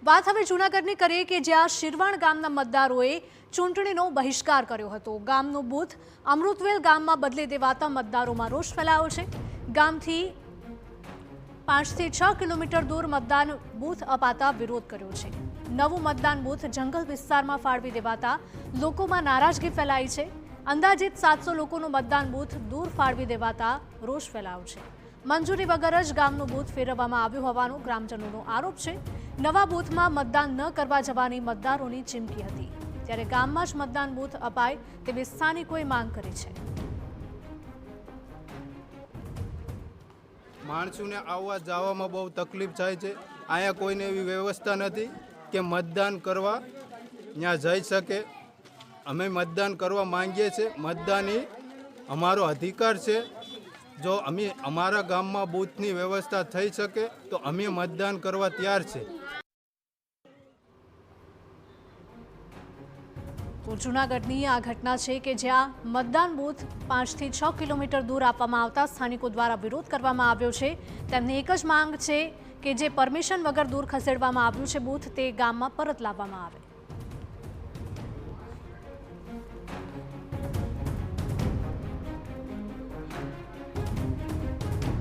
વાત હવે જૂનાગઢની કરીએ કે જ્યાં શિરવાણ ગામના મતદારોએ ચૂંટણીનો બહિષ્કાર કર્યો હતો। ગામનું બૂથ અમૃતવેલ ગામમાં બદલી દેવાતા મતદારોમાં રોષ ફેલાયો છે। ગામથી 5 થી 6 કિલોમીટર દૂર મતદાન બૂથ અપાતા વિરોધ કર્યો છે। નવું મતદાન બૂથ જંગલ વિસ્તારમાં ફાળવી દેવાતા લોકોમાં નારાજગી ફેલાઈ છે। અંદાજિત 700 લોકોનું મતદાન બૂથ દૂર ફાળવી દેવાતા રોષ ફેલાયો છે। મંજૂરી વગર જ ગામનું બૂથ ફેરવવામાં આવ્યું હોવાનો ગ્રામજનોનો આરોપ છે। નવા બૂથમાં મતદાન ન કરવા જવાની મતદારોની ચીમકી હતી, ત્યારે ગામમાં જ મતદાન બૂથ અપાય તેવી સ્થાનિકોએ માંગ કરી છે। માણસોને આવવા જવામાં બહુ તકલીફ થાય છે। અહીંયા કોઈને એવી વ્યવસ્થા નથી કે મતદાન કરવા ત્યાં જઈ શકે। અમે મતદાન કરવા માંગીએ છીએ। મતદાન એ અમારો અધિકાર છે। જો અમે અમારા ગામમાં બૂથની વ્યવસ્થા થઈ શકે તો અમે મતદાન કરવા તૈયાર છે। તો જૂનાગઢની આ ઘટના છે કે જ્યાં મતદાન બૂથ 5 થી 6 કિલોમીટર દૂર આપવામાં આવતા સ્થાનિકો દ્વારા વિરોધ કરવામાં આવ્યો છે। તેમની એક જ માંગ છે કે જે પરમિશન વગર દૂર ખસેડવામાં આવ્યું છે બૂથ તે ગામમાં પરત લાવવામાં આવે।